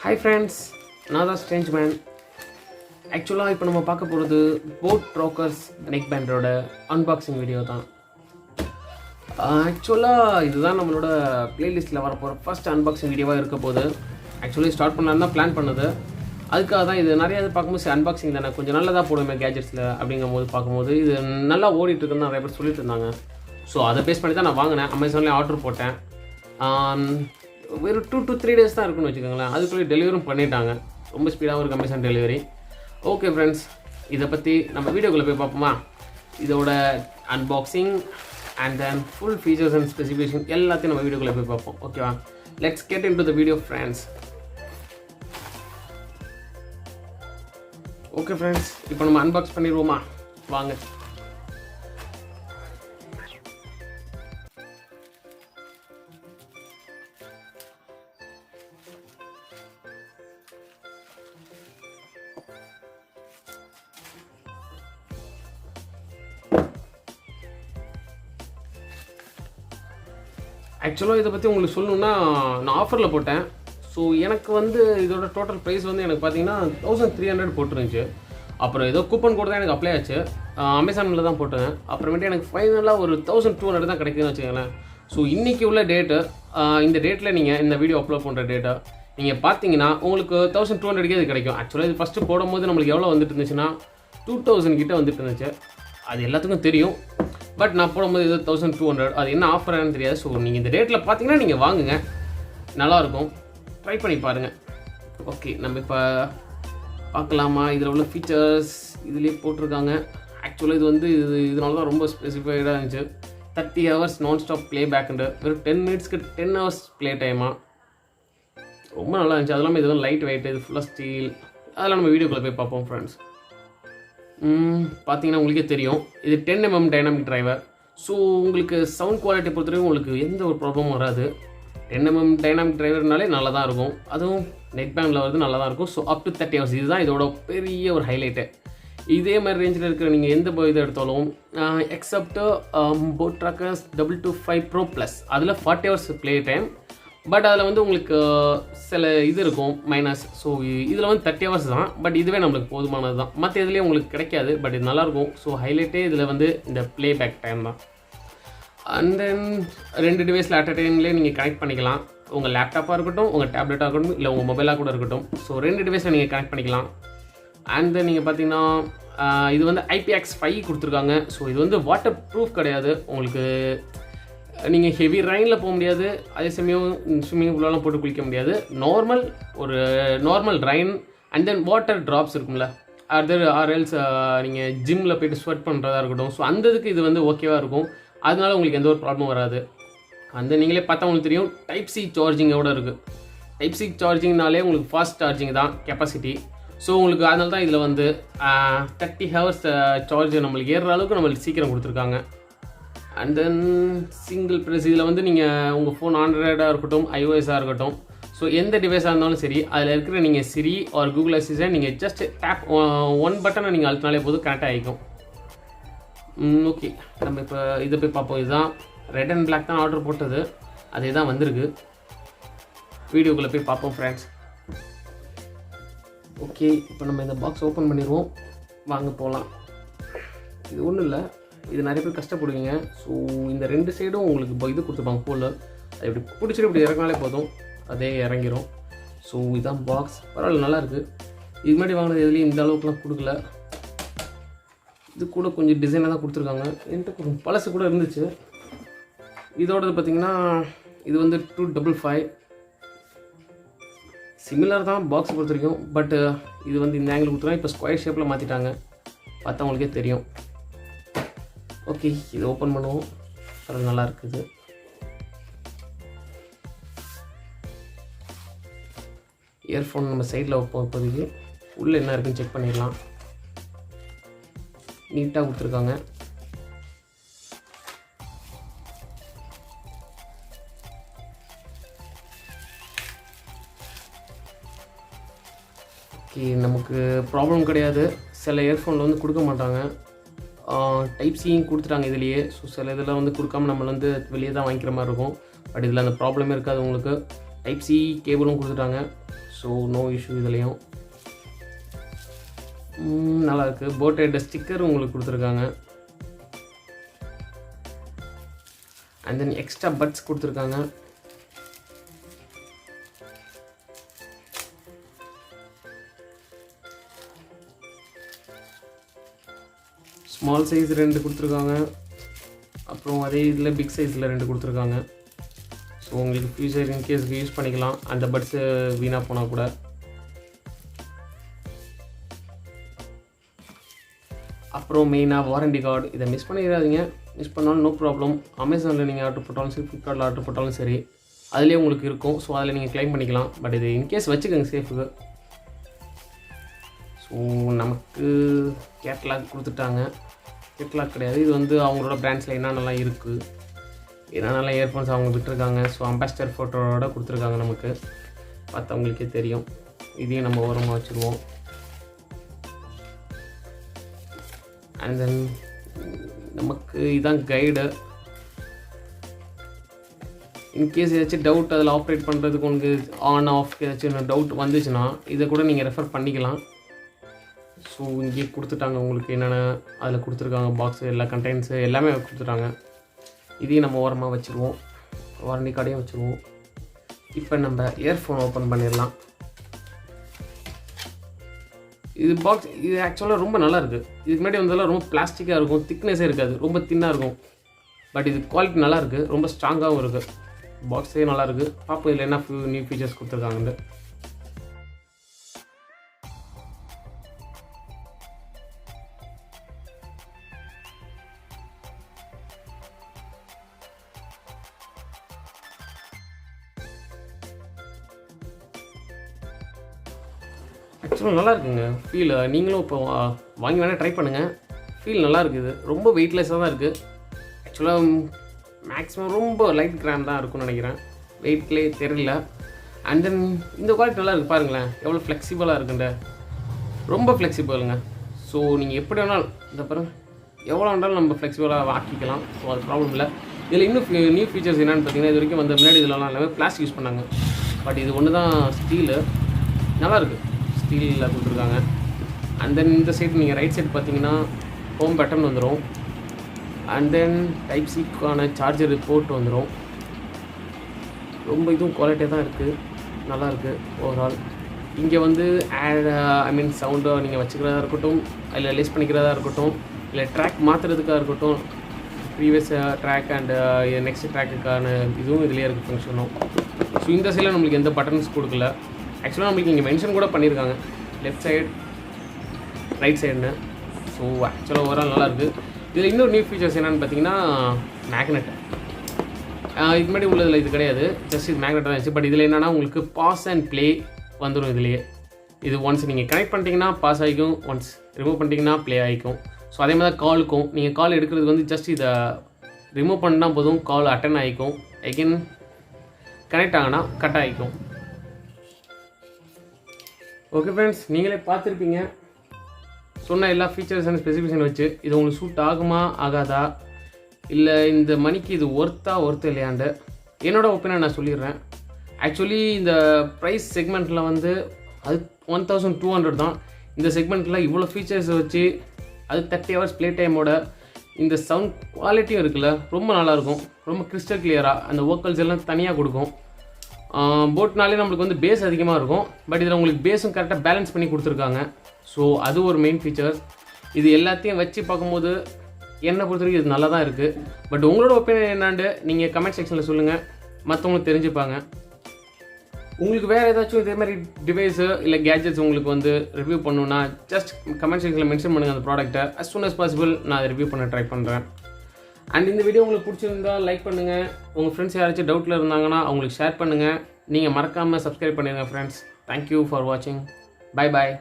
Hi friends, நான் தான் strange man. ஆக்சுவலாக இப்போ நம்ம பார்க்க போகிறது Boat Rockerz neckband-ஓட அன்பாக்சிங் வீடியோ தான். ஆக்சுவலாக இதுதான் நம்மளோட பிளேலிஸ்ட்டில் வரப்போகிற ஃபர்ஸ்ட் அன்பாக்சிங் வீடியோவாக இருக்க போது. ஆக்சுவலி ஸ்டார்ட் பண்ணலான்னு தான் பிளான் பண்ணது. அதுக்காக தான் இது நிறைய பார்க்கும்போது அன்பாக்சிங் தானே கொஞ்சம் நல்லதாக போடுவேன் கேஜெட்ஸில் அப்படிங்கும்போது பார்க்கும்போது இது நல்லா ஓடிட்டுருக்குன்னு நிறைய பேர் சொல்லிட்டு இருந்தாங்க. ஸோ அதை பேஸ் பண்ணி தான் நான் வாங்கினேன். அமேசான்லேயே ஆர்டர் போட்டேன். வெறும் 2 to 3 days தான் இருக்குன்னு வச்சுக்கோங்களேன். அதுக்குள்ளே டெலிவரியும் பண்ணிட்டாங்க. ரொம்ப ஸ்பீடாகவும் இருக்குது அமேசான் டெலிவரி. ஓகே ஃப்ரெண்ட்ஸ், இதை பற்றி நம்ம வீடியோக்குள்ளே போய் பார்ப்போமா. இதோட unboxing and then full features and specification எல்லாத்தையும் நம்ம வீடியோக்குள்ளே போய் பார்ப்போம். ஓகேவா, let's get in to the video friends. Okay friends, இப்போ நம்ம அன்பாக்ஸ் பண்ணிடுவோமா, வாங்க. ஆக்சுவலாக இதை பற்றி உங்களுக்கு சொல்லணுன்னா நான் ஆஃபரில் போட்டேன். ஸோ எனக்கு வந்து இதோட டோட்டல் ப்ரைஸ் வந்து எனக்கு பார்த்தீங்கன்னா 1300 போட்டுருந்துச்சு. அப்புறம் ஏதோ கூப்பன் கோட் தான் எனக்கு அப்ளை ஆச்சு. அமேசானில் தான் போட்டேன். அப்புறமேட்டு எனக்கு ஃபைனலாக ஒரு 1200 தான் கிடைக்குதுன்னு வச்சுக்கோங்களேன். ஸோ இன்றைக்கி உள்ள டேட்டு, இந்த டேட்டில் நீங்கள் இந்த வீடியோ அப்லோட் பண்ணுற டேட்டை நீங்கள் பார்த்தீங்கன்னா உங்களுக்கு 1200 இது கிடைக்கும். ஆக்சுவலாக இது ஃபஸ்ட்டு போடும்போது நம்மளுக்கு எவ்வளோ வந்துட்டு இருந்துச்சுன்னா 2000 கிட்டே வந்துட்டு இருந்துச்சு. அது எல்லாத்துக்கும் தெரியும். பட் நான் போடும்போது இது 1200. அது என்ன ஆஃபரானு தெரியாது. ஸோ நீங்கள் இந்த டேட்டில் பார்த்தீங்கன்னா நீங்கள் வாங்குங்க, நல்லாயிருக்கும், ட்ரை பண்ணி பாருங்கள். ஓகே, நம்ம இப்போ பார்க்கலாமா. இதில் உள்ள ஃபீச்சர்ஸ் இதுலேயே போட்டிருக்காங்க. ஆக்சுவலாக இது வந்து இதனால தான் ரொம்ப ஸ்பெசிஃபைடாக இருந்துச்சு. 30 hours நான் ஸ்டாப் ப்ளே பேக்குண்டு, வெறும் 10 minutesக்கு 10 hours ப்ளே டைமாக. ரொம்ப நல்லா இருந்துச்சு. அது இல்லாமல் இது வந்து லைட் வெயிட், இது ஃபுல்லாக ஸ்டீல். அதெல்லாம் நம்ம வீடியோக்குள்ளே போய் பார்ப்போம் ஃப்ரெண்ட்ஸ். பார்த்தீங்கன்னா உங்களுக்கே தெரியும், இது 10mm டைனாமிக் டிரைவர். ஸோ உங்களுக்கு சவுண்ட் குவாலிட்டி பொறுத்தவரைக்கும் உங்களுக்கு எந்த ஒரு ப்ராப்ளமும் வராது. 10mm டைனாமிக் டிரைவர்னாலே நல்லா தான் இருக்கும். அதுவும் நெக் பேண்டில் வருது நல்லா தான் இருக்கும். ஸோ அப் டு 30 hours, இதுதான் இதோட பெரிய ஒரு ஹைலைட்டு. இதே மாதிரி ரேஞ்சில் இருக்கிற நீங்கள் எந்த இதை எடுத்தாலும் accept Boat Rockerz 225 Pro Plus, அதில் 40 hours ப்ளே டைம். பட் அதில் வந்து உங்களுக்கு சில இது இருக்கும் மைனஸ். ஸோ இதில் வந்து 30 hours தான். பட் இதுவே நம்மளுக்கு போதுமானது தான். மற்ற இதுலேயே உங்களுக்கு கிடைக்காது. பட் இது நல்லாயிருக்கும். ஸோ ஹைலைட்டே இதில் வந்து இந்த ப்ளேபேக் டைம் தான். அண்ட் தென் 2 டிவைஸில் அட் அ டைம்லேயே நீங்கள் கனெக்ட் பண்ணிக்கலாம். உங்கள் லேப்டாப்பாக இருக்கட்டும், உங்கள் டேப்லெட்டாக இருக்கட்டும், இல்லை உங்கள் மொபைலாக கூட இருக்கட்டும். ஸோ 2 டிவைஸில் நீங்கள் கனெக்ட் பண்ணிக்கலாம். அண்ட் தென் நீங்கள் பார்த்தீங்கன்னா இது வந்து IPX5 கொடுத்துருக்காங்க. ஸோ இது வந்து வாட்டர் ப்ரூஃப் கிடையாது. உங்களுக்கு நீங்கள் ஹெவி ரெயினில் போக முடியாது, அதே சமயம் ஸ்விம்மிங் பூலெலாம் போட்டு குளிக்க முடியாது. Normal rain and then water drops இருக்கும்ல, ஆர்எல்ஸ் நீங்கள் ஜிம்மில் போய்ட்டு ஸ்வெட் பண்ணுறதா இருக்கட்டும். ஸோ அந்த இதுக்கு இது வந்து ஓகேவாக இருக்கும். அதனால உங்களுக்கு எந்த ஒரு ப்ராப்ளமும் வராது. அந்த நீங்களே பார்த்தா உங்களுக்கு தெரியும், Type-C சார்ஜிங்கோட இருக்குது. Type-C சார்ஜிங்னாலே உங்களுக்கு ஃபாஸ்ட் சார்ஜிங் தான் கெப்பாசிட்டி. ஸோ உங்களுக்கு அதனால தான் இதில் வந்து 30 hours சார்ஜ் நம்மளுக்கு ஏறுற அளவுக்கு நம்மளுக்கு சீக்கிரம் கொடுத்துருக்காங்க. And then single press. இதில் வந்து நீங்கள் உங்கள் ஃபோன் ஆண்ட்ராய்டாக இருக்கட்டும், iOS-ஆக இருக்கட்டும், ஸோ எந்த டிவைஸாக இருந்தாலும் சரி, அதில் இருக்கிற நீங்கள் சிரி ஆர் கூகுள் அசிஸ்டன்ட் நீங்கள் ஜஸ்ட் டேப் 1 பட்டனை நீங்கள் அழுத்தினாலே போதும், கனெக்ட் ஆகிக்கும். ஓகே, நம்ம இப்போ இதை போய் பார்ப்போம். இதுதான் ரெட் அண்ட் பிளாக் தான் ஆர்டர் போட்டது, அதே தான் வந்திருக்கு. வீடியோக்குள்ளே போய் பார்ப்போம் ஃப்ரெண்ட்ஸ். ஓகே, இப்போ நம்ம இந்த பாக்ஸ் ஓப்பன் பண்ணிடுவோம், வாங்க போகலாம். இது ஒன்றும் இல்லை, இது நிறைய பேர் கஷ்டப்படுவீங்க. ஸோ இந்த 2 சைடும் உங்களுக்கு இது கொடுத்துருப்பாங்க போல். அது இப்படி பிடிச்சிட்டு இப்படி இறங்கினாலே போதும், அதே இறங்கிரும். ஸோ இதுதான் பாக்ஸ், பரவாயில்ல, நல்லாயிருக்கு. இது முன்னாடி வாங்கினது எதுலேயும் இந்த அளவுக்குலாம் கொடுக்கல. இது கூட கொஞ்சம் டிசைனாக தான் கொடுத்துருக்காங்க. என்கிட்ட கொஞ்சம் பழசு கூட இருந்துச்சு. இதோடது பார்த்திங்கன்னா இது வந்து 255. சிமிலர் தான் பாக்ஸ் பொறுத்த வரைக்கும். பட் இது வந்து இந்த ஆங்கிள் கொடுத்துருக்காங்க. இப்போ ஸ்கொயர் ஷேப்பில் மாற்றிட்டாங்க, பார்த்தா உங்களுக்கே தெரியும். ஓகே, இது ஓப்பன் பண்ணுவோம். அது நல்லா இருக்குது. இயர்ஃபோன் நம்ம சைடில் வைப்போம். இப்போதைக்கு உள்ளே என்ன இருக்குன்னு செக் பண்ணிடலாம். நீட்டாக கொடுத்துருக்காங்க. ஓகே, நமக்கு ப்ராப்ளம் கிடையாது. சில இயர்ஃபோனில் வந்து கொடுக்க மாட்டாங்க. Type-Cயும் கொடுத்துட்டாங்க இதுலேயே. ஸோ சில இதில் வந்து கொடுக்காம நம்ம வந்து வெளியே தான் வாங்கிக்கிற மாதிரி இருக்கும். பட் இதில் அந்த ப்ராப்ளமே இருக்காது உங்களுக்கு. Type-C கேபிளும் கொடுத்துட்டாங்க. ஸோ நோ இஷ்யூ இதுலேயும். நல்லாயிருக்கு. போட் ஹெட் ஸ்டிக்கர் உங்களுக்கு கொடுத்துருக்காங்க. அண்ட் தென் எக்ஸ்ட்ரா பட்ஸ் கொடுத்துருக்காங்க. ஸ்மால் சைஸ் 2 கொடுத்துருக்காங்க. அப்புறம் அதே இதில் பிக் சைஸில் 2 கொடுத்துருக்காங்க. ஸோ உங்களுக்கு ஃபியூச்சர் இன்கேஸ்க்கு யூஸ் பண்ணிக்கலாம், அந்த பட்ஸு வீணாக போனால் கூட. அப்புறம் மெயினாக வாரண்டி கார்டு, இதை மிஸ் பண்ணிடாதீங்க. மிஸ் பண்ணாலும் நோ ப்ராப்ளம். அமேசானில் நீங்கள் ஆர்டர் போட்டாலும் சரி, ஃப்ளிப்கார்ட்டில் ஆர்டர் போட்டாலும் சரி, அதுலேயே உங்களுக்கு இருக்கும். ஸோ அதில் நீங்கள் க்ளைம் பண்ணிக்கலாம். பட் இது இன்கேஸ் வச்சுக்கோங்க சேஃபுக்கு. ஸோ நமக்கு கேட்லாக் கொடுத்துட்டாங்க. கேட்லாக் கிடையாது, இது வந்து அவங்களோட பிராண்ட்ஸில் என்னென்னலாம் இருக்குது, என்னென்னலாம் இயர்ஃபோன்ஸ் அவங்க விட்டுருக்காங்க. ஸோ அம்பாசிடர் ஃபோட்டோவோட கொடுத்துருக்காங்க. நமக்கு பார்த்தவங்களுக்கே தெரியும். இதையும் நம்ம ஓரமாக வச்சுருவோம். அண்ட் தென் நமக்கு இதான் கைடு. இன்கேஸ் ஏதாச்சும் டவுட் அதில் ஆப்ரேட் பண்ணுறதுக்கு உங்களுக்கு ஆன் ஆஃப் ஏதாச்சும் டவுட் வந்துச்சுன்னா இதை கூட நீங்கள் ரெஃபர் பண்ணிக்கலாம். ஸோ இங்கே கொடுத்துட்டாங்க உங்களுக்கு என்னென்ன அதில் கொடுத்துருக்காங்க. பாக்ஸு எல்லா கண்டெய்ன்ஸு எல்லாமே கொடுத்துட்டாங்க. இதையும் நம்ம ஓரமாக வச்சுருவோம். வாரண்டி கார்டையும் வச்சுருவோம். இப்போ நம்ம இயர்ஃபோன் ஓப்பன் பண்ணிடலாம். இது பாக்ஸ் இது ஆக்சுவலாக ரொம்ப நல்லாயிருக்கு. இதுக்கு முன்னாடி வந்ததெல்லாம் ரொம்ப பிளாஸ்டிக்காக இருக்கும், திக்னஸே இருக்காது, ரொம்ப தின்னாக இருக்கும். பட் இது குவாலிட்டி நல்லாயிருக்கு, ரொம்ப ஸ்ட்ராங்காகவும் இருக்குது. பாக்ஸே நல்லாயிருக்கு. பார்ப்போம் இதில் என்ன நியூ ஃபீச்சர்ஸ் கொடுத்துருக்காங்கன்னு. ஆக்சுவலாக நல்லா இருக்குங்க ஃபீல். நீங்களும் இப்போ வாங்கி வேணால் ட்ரை பண்ணுங்கள். ஃபீல் நல்லா இருக்குது. ரொம்ப வெயிட்லெஸ்ஸாக தான் இருக்குது. ஆக்சுவலாக மேக்ஸிமம் ரொம்ப லைட் கிராம் தான் இருக்கும்னு நினைக்கிறேன். வெயிட்லேயே தெரியல. அண்ட் தென் இந்த குவாலிட்டி நல்லா இருக்குது. பாருங்களேன் எவ்வளோ ஃப்ளெக்சிபிளாக இருக்குண்ட. ரொம்ப ஃப்ளெக்சிபிளுங்க. ஸோ நீங்கள் எப்படி வேணாலும் இந்த பாருங்க எவ்வளோ வேணாலும் நம்ம ஃப்ளெக்சிபிளாக ஆக்கிக்கலாம். ஸோ அது ப்ராப்ளம் இல்லை. இதில் இன்னும் நியூ ஃபீச்சர்ஸ் என்னென்னு பார்த்தீங்கன்னா, இது வரைக்கும் வந்து முன்னாடி இதெல்லாம் எல்லாமே பிளாஸ்டிக் யூஸ் பண்ணாங்க. பட் இது ஒன்று தான் ஸ்டீலு. நல்லாயிருக்கு. ஸ்டீலில் கொடுத்துருக்காங்க. அண்ட் தென் இந்த சைடு நீங்கள் ரைட் சைடு பார்த்தீங்கன்னா ஹோம் பட்டன் வந்துடும். அண்ட் தென் டைப் சிக்கான சார்ஜர் போர்ட் வந்துடும். ரொம்ப இதுவும் குவாலிட்டியாக தான் இருக்குது. நல்லாயிருக்கு ஓவரால். இங்கே வந்து சவுண்டை நீங்கள் வச்சுக்கிறதா இருக்கட்டும், இல்லை லேஸ் பண்ணிக்கிறதா இருக்கட்டும், இல்லை ட்ராக் மாற்றுறதுக்காக இருக்கட்டும், ப்ரீவியஸ் ட்ராக் அண்டு நெக்ஸ்ட் ட்ராக்குக்கான இதுவும் இதிலே இருக்குது ஃபங்க்ஷனும். ஸோ இந்த சைடில் நம்மளுக்கு எந்த பட்டன்ஸ் கொடுக்கல. ஆக்சுவலாக நம்மளுக்கு இங்கே மென்ஷன் கூட பண்ணியிருக்காங்க லெஃப்ட் சைடு ரைட் சைடுன்னு. ஸோ ஆக்சுவலாக ஓவரால் நல்லாயிருக்கு. இதில் இன்னொரு நியூ ஃபீச்சர்ஸ் என்னென்னு பார்த்தீங்கன்னா மேக்னெட். இது முன்னாடி உள்ளதில் இது கிடையாது, ஜஸ்ட் இது மேக்னெட்டாக தான் இருந்துச்சு. பட் இதில் என்னென்னா உங்களுக்கு பாஸ் அண்ட் ப்ளே வந்துடும் இதுலேயே. இது ஒன்ஸ் நீங்கள் கனெக்ட் பண்ணிட்டீங்கன்னா பாஸ் ஆகிக்கும், ஒன்ஸ் ரிமூவ் பண்ணிட்டீங்கன்னா ப்ளே ஆகிக்கும். ஸோ அதே மாதிரி தான் காலுக்கும் நீங்கள் கால் எடுக்கிறது வந்து ஜஸ்ட் இதை ரிமூவ் பண்ணால் போதும், கால் அட்டன் ஆகிக்கும். அகெயின் கனெக்ட் ஆகினா கட் ஆகிக்கும். ஓகே ஃப்ரெண்ட்ஸ், நீங்களே பார்த்துருப்பீங்க சொன்ன எல்லா ஃபீச்சர்ஸ் அண்ட் ஸ்பெசிஃபிகேஷன் வச்சு. இது உங்களுக்கு சூட் ஆகுமா ஆகாதா, இல்லை இந்த மணிக்கு இது ஒர்த்து இல்லையாண்டு என்னோடய ஒப்பீனியன் நான் சொல்லிடுறேன். ஆக்சுவலி இந்த ப்ரைஸ் செக்மெண்ட்டில் வந்து அது 1200 தான். இந்த செக்மெண்ட்டில் இவ்வளோ ஃபீச்சர்ஸ் வச்சு அது 30 hours ப்ளே டைமோட இந்த சவுண்ட் குவாலிட்டியும் இருக்குல்ல, ரொம்ப நல்லாயிருக்கும். ரொம்ப கிறிஸ்டல் கிளியராக அந்த வோக்கல்ஸ் எல்லாம் தனியாக கொடுக்கும். போட்னாலே நம்மளுக்கு வந்து பேஸ் அதிகமாக இருக்கும். பட் இதில் உங்களுக்கு பேஸும் கரெக்டாக பேலன்ஸ் பண்ணி கொடுத்துருக்காங்க. ஸோ அது ஒரு மெயின் ஃபீச்சர்ஸ். இது எல்லாத்தையும் வச்சு பார்க்கும்போது என்னை பொறுத்த வரைக்கும் இது நல்லா தான் இருக்குது. பட் உங்களோட ஒப்பீனியன் என்னான்னு நீங்கள் கமெண்ட் செக்ஷனில் சொல்லுங்கள், மற்றவங்களுக்கு தெரிஞ்சுப்பாங்க. உங்களுக்கு வேறு ஏதாச்சும் இதே மாதிரி டிவைஸு இல்லை கேஜெட்ஸ் உங்களுக்கு வந்து ரிவ்யூ பண்ணணுன்னா ஜஸ்ட் கமெண்ட் செக்ஷனில் மென்ஷன் பண்ணுங்கள் அந்த ப்ராடக்ட்டை. as soon as possible நான் அதை ரிவ்யூ பண்ண ட்ரை பண்ணுறேன். அண்ட் இந்த வீடியோ உங்களுக்கு பிடிச்சிருந்தா லைக் பண்ணுங்கள். உங்கள் ஃப்ரெண்ட்ஸ் யாராச்சும் டவுட்டில் இருந்தாங்கன்னா அவங்களுக்கு ஷேர் பண்ணுங்கள். நீங்கள் மறக்காமல் சப்ஸ்கிரைப் பண்ணிடுங்க ஃப்ரெண்ட்ஸ். தேங்க்யூ ஃபார் வாட்சிங். Bye bye.